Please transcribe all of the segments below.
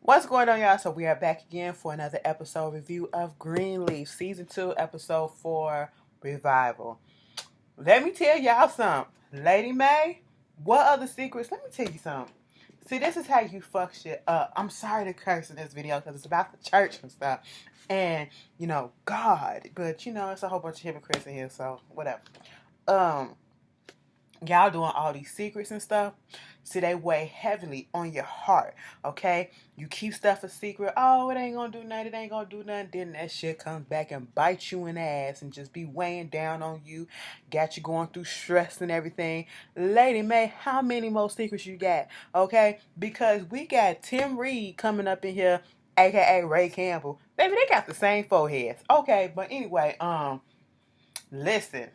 What's going on, y'all? So we are back again for another episode review of Greenleaf, Season 2, Episode 4, Revival. Let me tell y'all something. Lady May, what other secrets? Let me tell you something. See, this is how you fuck shit up. I'm sorry to curse in this video because it's about the church and stuff. And, God. But, it's a whole bunch of hypocrites in here, so whatever. Um, Y'all doing all these secrets and stuff, see, they weigh heavily on your heart, okay? You keep stuff a secret. Oh, it ain't gonna do nothing. It ain't gonna do nothing. Then that shit comes back and bites you in the ass and just be weighing down on you. Got you going through stress and everything. Lady May, how many more secrets you got, okay? Because we got Tim Reed coming up in here, aka Ray Campbell. Baby, they got the same foreheads. Okay, but anyway, listen.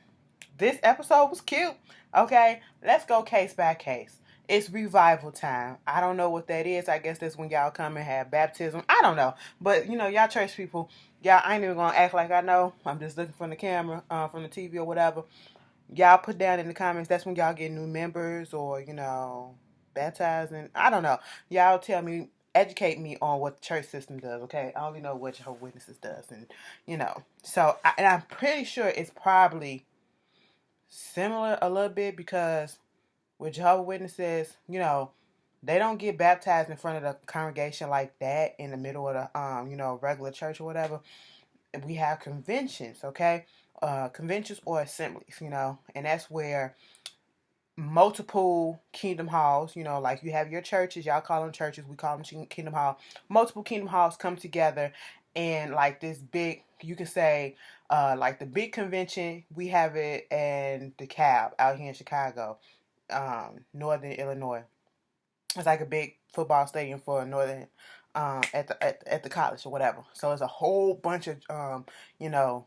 This episode was cute. Okay, let's go case by case. It's revival time. I don't know what that is. I guess that's when y'all come and have baptism. I don't know. But, y'all church people, y'all, I ain't even going to act like I know. I'm just looking from the camera, from the TV or whatever. Y'all put down in the comments, that's when y'all get new members or, baptizing. I don't know. Y'all tell me, educate me on what the church system does, okay? I only know what Jehovah's Witnesses does. So, and I'm pretty sure it's probably similar a little bit because with Jehovah's Witnesses, they don't get baptized in front of the congregation like that in the middle of the regular church or whatever. We have conventions, okay? Conventions or assemblies, and that's where multiple kingdom halls, like you have your churches, y'all call them churches, we call them kingdom hall. Multiple kingdom halls come together and like this big, you can say, like the big convention, we have it in DeKalb out here in Chicago, Northern Illinois. It's like a big football stadium for Northern, at the college or whatever. So it's a whole bunch of, you know,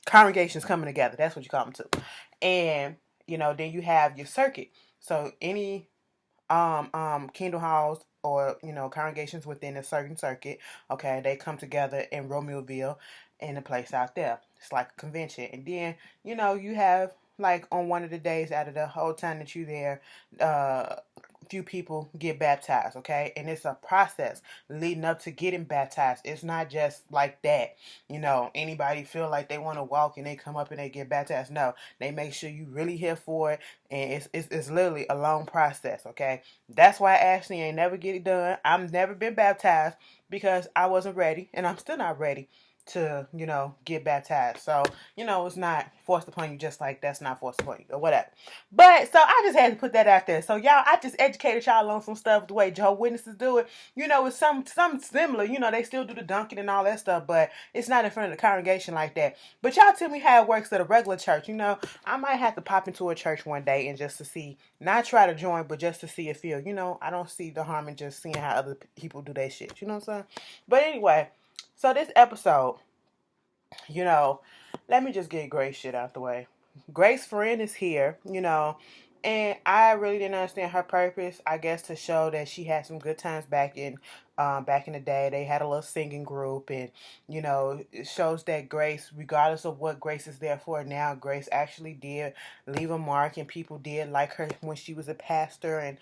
congregations coming together. That's what you call them too. And, then you have your circuit. So any kingdom halls or congregations within a certain circuit, okay, they come together in Romeoville in a place out there. It's like a convention. And then you have like on one of the days out of the whole time that you're there, few people get baptized, okay? And it's a process leading up to getting baptized. It's not just like that. Anybody feel like they want to walk and they come up and they get baptized. No, they make sure you really here for it, and it's literally a long process, okay? That's why Ashley ain't never get it done. I've never been baptized because I wasn't ready, and I'm still not ready to, get baptized. So, it's not forced upon you, just like that's not forced upon you or whatever. But so I just had to put that out there. So y'all, I just educated y'all on some stuff the way Jehovah's Witnesses do it. It's some similar. They still do the dunking and all that stuff, but it's not in front of the congregation like that. But y'all tell me how it works at a regular church. I might have to pop into a church one day and just to see, not try to join, but just to see it feel. I don't see the harm in just seeing how other people do their shit. You know what I'm saying? But anyway, so this episode, let me just get Grace shit out the way. Grace's friend is here, and I really didn't understand her purpose. I guess to show that she had some good times back in the day. They had a little singing group, and it shows that Grace, regardless of what Grace is there for now, Grace actually did leave a mark, and people did like her when she was a pastor, and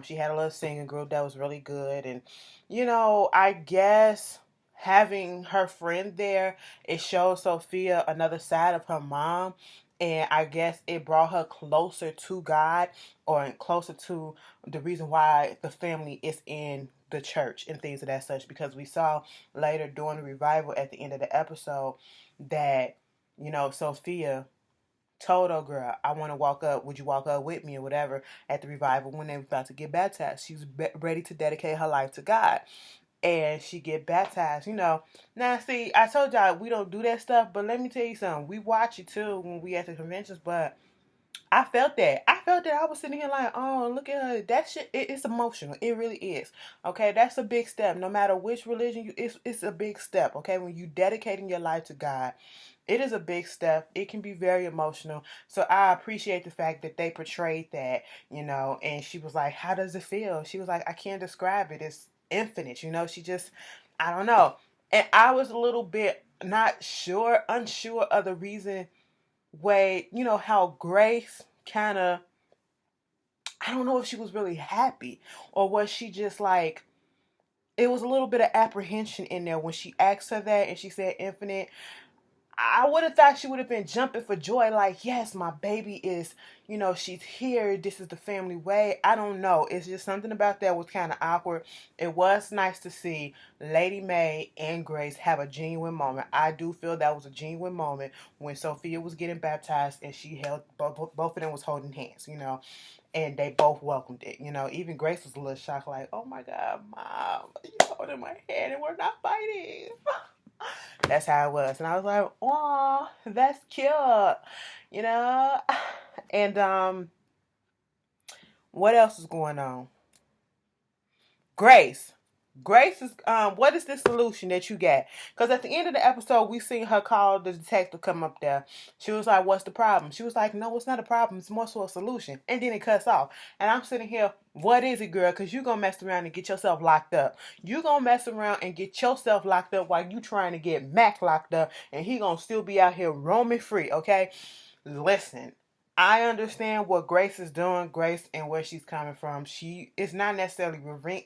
she had a little singing group that was really good, and I guess having her friend there, it shows Sophia another side of her mom. And I guess it brought her closer to God or closer to the reason why the family is in the church and things of that such. Because we saw later during the revival at the end of the episode that, Sophia told her girl, I want to walk up. Would you walk up with me or whatever at the revival when they were about to get baptized? She was ready to dedicate her life to God, and she get baptized. Now see, I told y'all we don't do that stuff, but let me tell you something. We watch it too when we at the conventions, but I felt that. I was sitting here like, oh, look at her. That shit, it's emotional. It really is. Okay, that's a big step. No matter which religion it's a big step. Okay, when you dedicating your life to God, it is a big step. It can be very emotional. So I appreciate the fact that they portrayed that, and she was like, how does it feel? She was like, I can't describe it. It's infinite. She just, I don't know. And I was a little bit unsure of the reason why, how Grace kind of, I don't know if she was really happy or was she just like, it was a little bit of apprehension in there when she asked her that and she said infinite. I would have thought she would have been jumping for joy, like, yes, my baby is, she's here. This is the family way. I don't know. It's just something about that was kind of awkward. It was nice to see Lady Mae and Grace have a genuine moment. I do feel that was a genuine moment when Sophia was getting baptized and she held, both of them was holding hands, and they both welcomed it. Even Grace was a little shocked, like, oh my God, Mom, you holding my hand and we're not fighting. That's how it was. And I was like, oh, that's cute. You know? And what else is going on? Grace. Grace is what is the solution that you got? Because at the end of the episode, we seen her call the detective come up there. She was like, what's the problem? She was like, no, it's not a problem. It's more so a solution. And then it cuts off. And I'm sitting here, what is it, girl? Because you're going to mess around and get yourself locked up. You're going to mess around and get yourself locked up while you trying to get Mac locked up. And he going to still be out here roaming free, okay? Listen. I understand what Grace is doing, Grace, and where she's coming from. She is not necessarily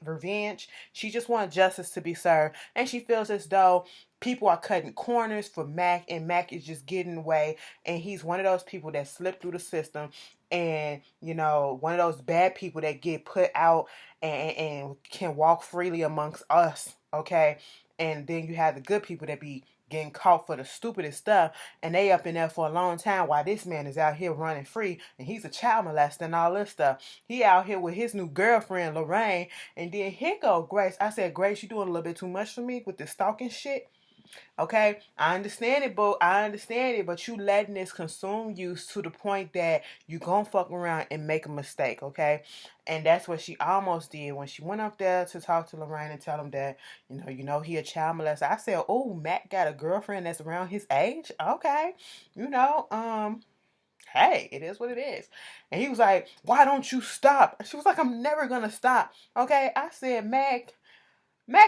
revenge. She just wants justice to be served. And she feels as though people are cutting corners for Mac, and Mac is just getting away. And he's one of those people that slip through the system. And, one of those bad people that get put out and can walk freely amongst us, okay? And then you have the good people that be getting caught for the stupidest stuff, and they up in there for a long time while this man is out here running free, and he's a child molester and all this stuff. He out here with his new girlfriend, Lorraine, and then here go Grace. I said, Grace, you doing a little bit too much for me with this stalking shit. Okay, I understand it, but you letting this consume you to the point that you gonna fuck around and make a mistake, okay? And that's what she almost did when she went up there to talk to Lorraine and tell him that, he a child molester. I said, oh, Matt got a girlfriend that's around his age? Okay, hey, it is what it is. And he was like, why don't you stop? She was like, I'm never gonna stop, okay? I said, Mac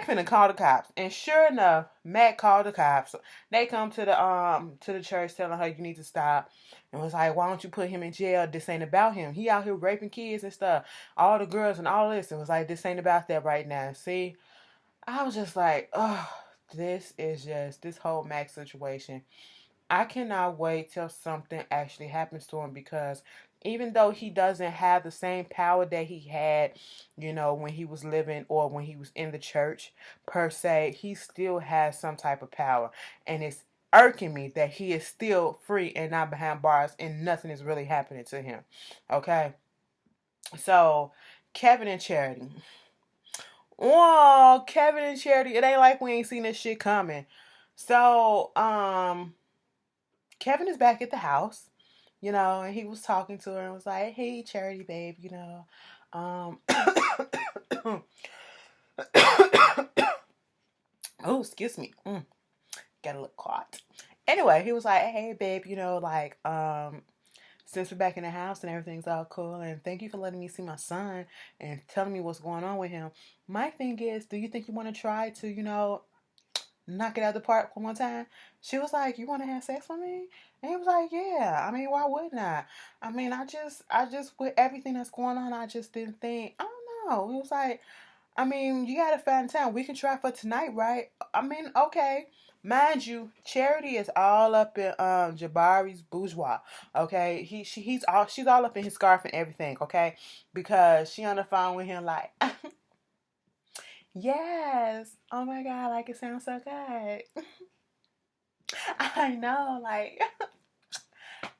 finna call the cops, and sure enough, Mac called the cops. They come to the church telling her you need to stop, and was like, why don't you put him in jail? This ain't about him. He out here raping kids and stuff, all the girls and all this. It was like, this ain't about that right now. See, I was just like, oh, this whole Mac situation. I cannot wait till something actually happens to him, because even though he doesn't have the same power that he had, when he was living or when he was in the church per se, he still has some type of power. And it's irking me that he is still free and not behind bars and nothing is really happening to him. Okay? So, Kevin and Charity. Oh, Kevin and Charity, it ain't like we ain't seen this shit coming. So, Kevin is back at the house, and he was talking to her and was like, hey, Charity, babe, oh, excuse me. Got a little caught. Anyway, he was like, hey, babe, since we're back in the house and everything's all cool, and thank you for letting me see my son and telling me what's going on with him. My thing is, do you think you want to try to, knock it out of the park one more time? She was like, you want to have sex with me? And he was like, yeah. I mean, why wouldn't I? I mean, I just with everything that's going on, I just didn't think, I don't know. He was like, I mean, you got to find time. We can try for tonight, right? I mean, okay. Mind you, Charity is all up in Jabari's bourgeois. Okay, she's all up in his scarf and everything. Okay, because she on the phone with him like, yes. Oh my God, like it sounds so good. I know, like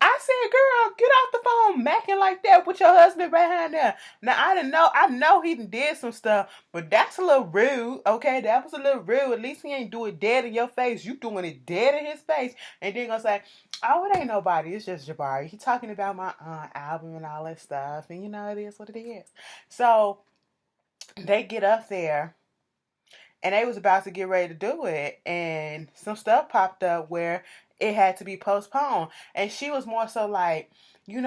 I said, girl, get off the phone macking like that with your husband behind there. Now I know he did some stuff, but that's a little rude, okay? That was a little rude. At least he ain't do it dead in your face. You doing it dead in his face. And then gonna say, oh, it ain't nobody. It's just Jabari. He talking about my album and all that stuff. And it is what it is. So they get up there and they was about to get ready to do it, and some stuff popped up where it had to be postponed. And she was more so like, and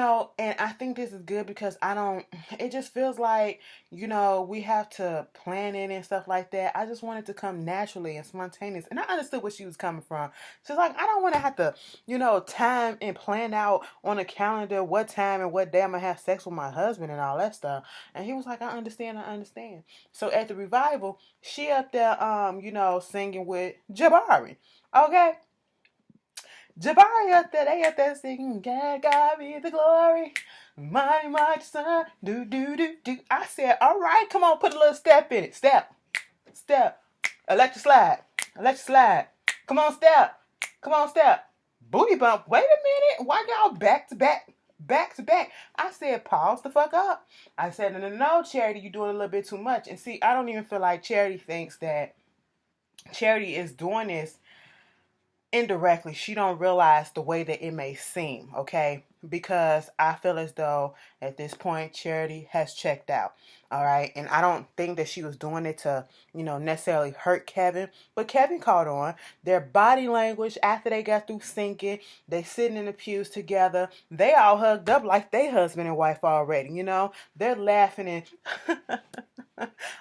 I think this is good because it just feels like, we have to plan it and stuff like that. I just want it to come naturally and spontaneous. And I understood where she was coming from. She's like, I don't want to have to, time and plan out on a calendar what time and what day I'm going to have sex with my husband and all that stuff. And he was like, I understand. So at the revival, she up there, singing with Jabari. Okay? Jabari up there, they up there singing, God be the glory, mighty, mighty son, do, do, do, do. I said, all right, come on, put a little step in it. Step. Electric slide. Come on, step. Booty bump. Wait a minute. Why y'all back to back? I said, pause the fuck up. I said, no, Charity, you're doing a little bit too much. And see, I don't even feel like Charity thinks that Charity is doing this indirectly. She don't realize the way that it may seem, okay? Because I feel as though at this point Charity has checked out. All right. And I don't think that she was doing it to, necessarily hurt Kevin. But Kevin caught on. Their body language after they got through singing, they sitting in the pews together. They all hugged up like they husband and wife already, They're laughing and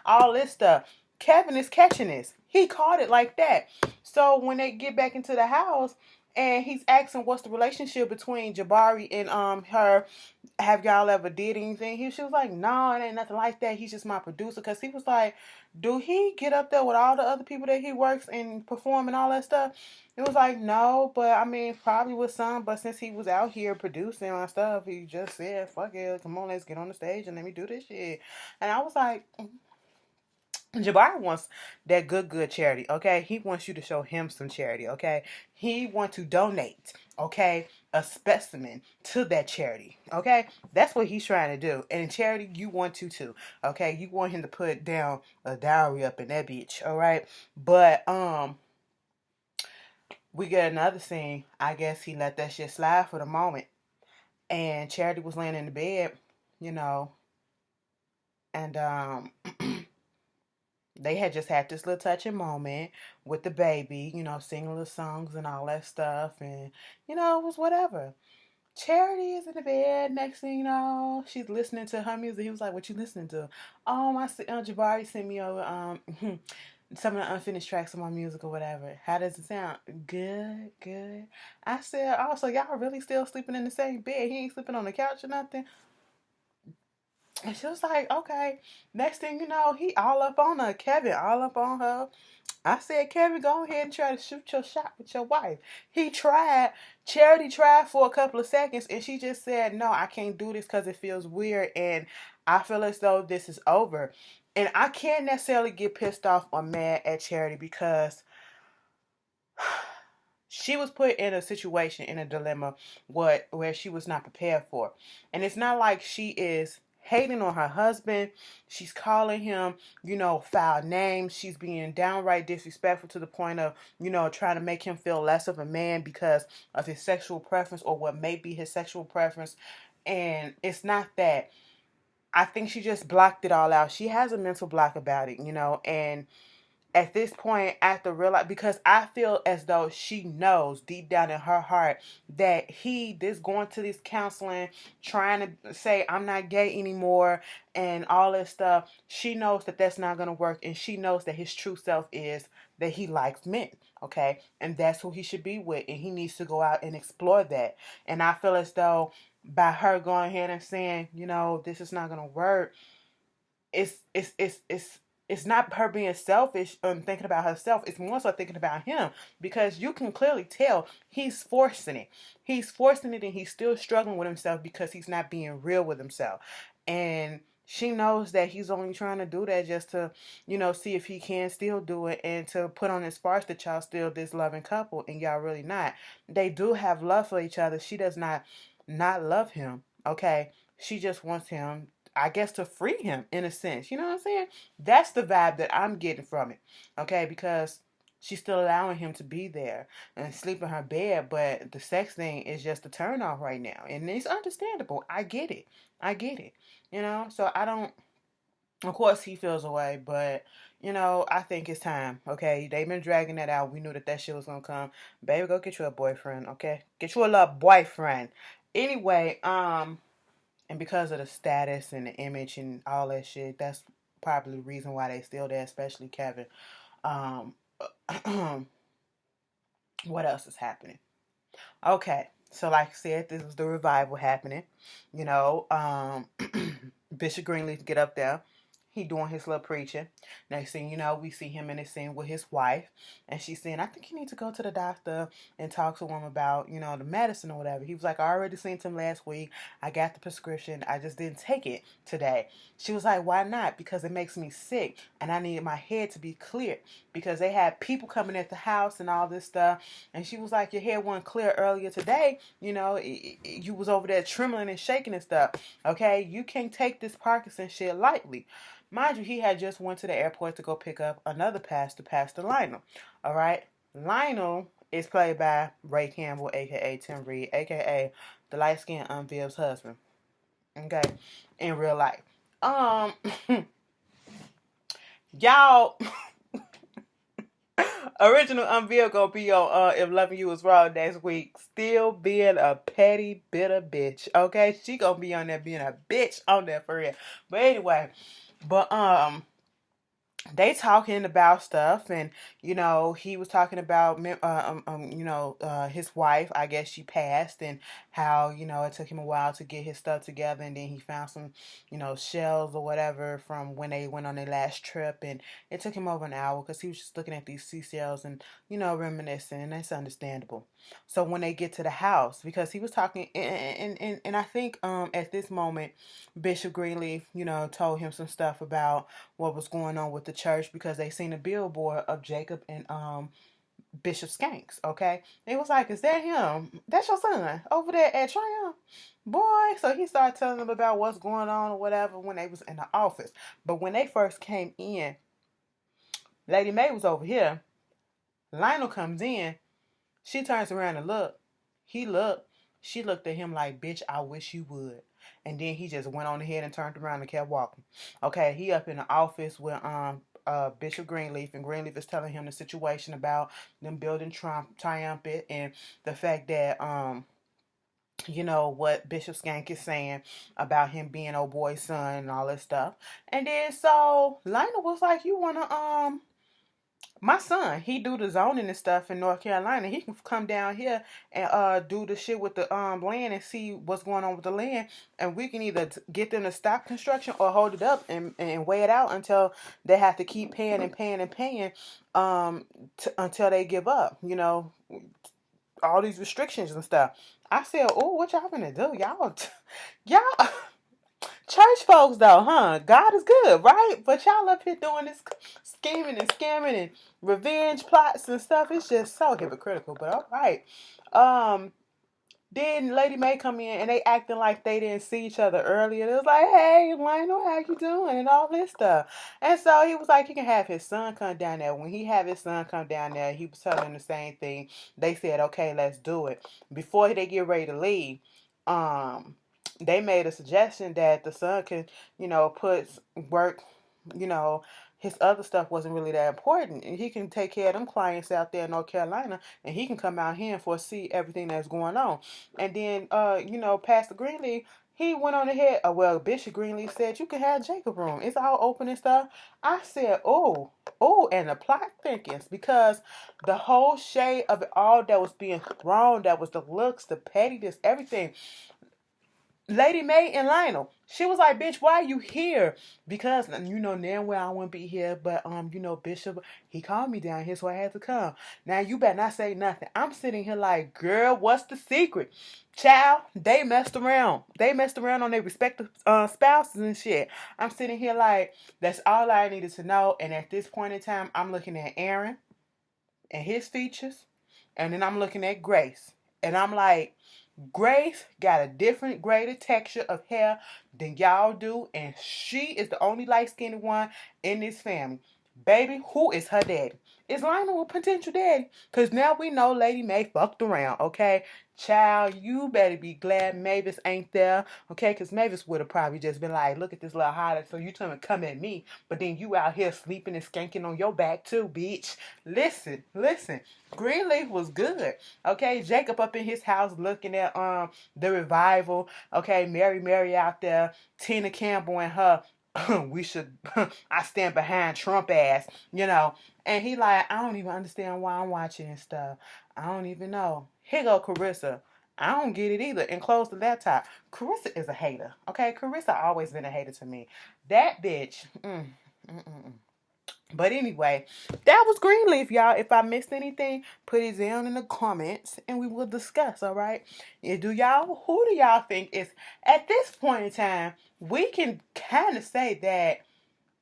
all this stuff. Kevin is catching this. He caught it like that. So when they get back into the house and he's asking what's the relationship between Jabari and her, have y'all ever did anything? She was like, no, it ain't nothing like that. He's just my producer. Because he was like, do he get up there with all the other people that he works and perform and all that stuff? It was like, no, but I mean, probably with some. But since he was out here producing my stuff, he just said, fuck it, come on, let's get on the stage and let me do this shit. And I was like, Jabari wants that good charity, okay? He wants you to show him some charity, okay? He wants to donate, okay, a specimen to that charity, okay? That's what he's trying to do. And in charity, you want to too, okay? You want him to put down a dowry up in that bitch, all right? But we get another scene. I guess he let that shit slide for the moment. And Charity was laying in the bed, and they had just had this little touching moment with the baby, singing little songs and all that stuff. And, it was whatever. Charity is in the bed. Next thing you know, she's listening to her music. He was like, what you listening to? Oh, my Jabari sent me over some of the unfinished tracks of my music or whatever. How does it sound? Good. I said, oh, so y'all really still sleeping in the same bed? He ain't sleeping on the couch or nothing? And she was like, okay. Next thing you know, he all up on her. Kevin all up on her. I said, Kevin, go ahead and try to shoot your shot with your wife. He tried. Charity tried for a couple of seconds, and she just said, no, I can't do this because it feels weird, and I feel as though this is over. And I can't necessarily get pissed off or mad at Charity because she was put in a situation, in a dilemma, where she was not prepared for. And it's not like she is hating on her husband. She's calling him, foul names. She's being downright disrespectful to the point of, trying to make him feel less of a man because of his sexual preference or what may be his sexual preference. And it's not that. I think she just blocked it all out. She has a mental block about it, and at this point, after because I feel as though she knows deep down in her heart that this going to this counseling, trying to say I'm not gay anymore and all this stuff, she knows that that's not going to work, and she knows that his true self is that he likes men, okay? And that's who he should be with, and he needs to go out and explore that. And I feel as though by her going ahead and saying, this is not going to work, it's not her being selfish and thinking about herself. It's more so thinking about him, because you can clearly tell he's forcing it. He's forcing it, and he's still struggling with himself because he's not being real with himself. And she knows that he's only trying to do that just to, see if he can still do it and to put on his farce that y'all still this loving couple and y'all really not. They do have love for each other. She does not love him, okay? She just wants him, I guess, to free him in a sense. You know what I'm saying? That's the vibe that I'm getting from it. Okay? Because she's still allowing him to be there and sleep in her bed, but the sex thing is just a turn off right now. And it's understandable. I get it. So I don't Of course, he feels away, but I think it's time. Okay, they've been dragging that out. We knew that shit was gonna come. Baby, go get you a boyfriend. Okay, get you a little boyfriend. Anyway, and because of the status and the image and all that shit, that's probably the reason why they still there, especially Kevin. Um, what else is happening? Okay, so like I said, this was the revival happening. You know, Bishop Greenleaf get up there. He doing his little preaching. Next thing you know, we see him in the scene with his wife, and she's saying, "I think you need to go to the doctor and talk to him about, the medicine or whatever." He was like, "I already seen him last week. I got the prescription. I just didn't take it today." She was like, "Why not?" "Because it makes me sick, and I needed my head to be clear because they had people coming at the house and all this stuff." And she was like, "Your head wasn't clear earlier today. You was over there trembling and shaking and stuff. Okay, you can't take this Parkinson shit lightly." Mind you, he had just went to the airport to go pick up another pastor, Pastor Lionel. All right, Lionel is played by Ray Campbell, aka Tim Reed, aka the light skinned Viv's husband. Okay, in real life. Um, y'all. Original Unveil gonna be on If Loving You Was Wrong next week. Still being a petty, bitter bitch. Okay? She gonna be on there being a bitch on there for real. But anyway, but they talking about stuff, and he was talking about his wife. I guess she passed, and how it took him a while to get his stuff together, and then he found some shells or whatever from when they went on their last trip, and it took him over an hour because he was just looking at these seashells and reminiscing, and that's understandable. So when they get to the house, because he was talking, and I think at this moment Bishop Greenleaf told him some stuff about what was going on with the church, because they seen a billboard of Jacob and Bishop Skanks. Okay, they was like, "Is that him? That's your son over there at Triumph, boy." So he started telling them about what's going on or whatever when they was in the office. But when they first came in, Lady Mae was over here. Lionel comes in. She turns around and look. He looked. She looked at him like, "Bitch, I wish you would." And then he just went on ahead and turned around and kept walking. Okay, he up in the office with Bishop Greenleaf, and Greenleaf is telling him the situation about them building Triumphant, and the fact that what Bishop Skank is saying about him being old boy's son and all this stuff. And then so Lionel was like, "You wanna my son, he do the zoning and stuff in North Carolina. He can come down here and do the shit with the land and see what's going on with the land, and we can either get them to stop construction or hold it up and weigh it out until they have to keep paying and paying and paying until they give up. All these restrictions and stuff." I said, "Oh, what y'all gonna do, y'all? Y'all." Church folks, though, huh? God is good, right? But y'all up here doing this scheming and scamming and revenge plots and stuff. It's just so hypocritical. But all right. Um, then Lady Mae come in and they acting like they didn't see each other earlier. It was like, "Hey, Lionel, how you doing?" and all this stuff. And so he was like, he can have his son come down there. When he have his son come down there, he was telling him the same thing. They said, "Okay, let's do it." Before they get ready to leave, um, they made a suggestion that the son can, put work, you know, his other stuff wasn't really that important. And he can take care of them clients out there in North Carolina, and he can come out here and foresee everything that's going on. And then, Pastor Greenleaf, he went on ahead. Well, Bishop Greenleaf said, "You can have Jacob room. It's all open and stuff." I said, oh, and the plot thickens, because the whole shade of it all that was being thrown, that was the looks, the pettiness, everything. Lady Mae and Lionel, she was like, "Bitch, why are you here?" Because damn well I wouldn't be here, but Bishop, he called me down here, so I had to come. Now you better not say nothing. I'm sitting here like, girl, what's the secret? Child, they messed around. They messed around on their respective spouses and shit. I'm sitting here like, that's all I needed to know. And at this point in time, I'm looking at Aaron and his features, and then I'm looking at Grace, and I'm like, Grace got a different graded texture of hair than y'all do, and she is the only light-skinned one in this family. Baby, who is her daddy? Is Lionel a potential daddy? Because now we know Lady May fucked around, okay? Child, you better be glad Mavis ain't there, okay? Because Mavis would have probably just been like, look at this little highlight, so you trying to come at me, but then you out here sleeping and skanking on your back too, bitch. Listen, listen. Greenleaf was good, okay? Jacob up in his house looking at the revival, okay? Mary out there, Tina Campbell and her we should I stand behind Trump ass, you know. And he like, I don't even understand why I'm watching and stuff. I don't even know. Here go Carissa. I don't get it either. And close the laptop. Carissa is a hater. Okay, Carissa always been a hater to me. That bitch. But anyway, that was Greenleaf, y'all. If I missed anything, put it down in the comments and we will discuss, all right? And who do y'all think is, at this point in time, we can kind of say that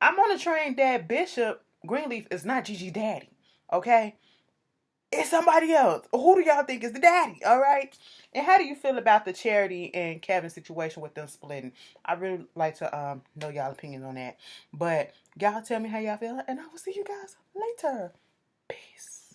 I'm on the train that Bishop Greenleaf is not Gigi daddy, okay? It's somebody else. Who do y'all think is the daddy, all right? And how do you feel about the Charity and Kevin situation with them splitting? I really like to know y'all opinion on that. But y'all tell me how y'all feel, and I will see you guys later. Peace.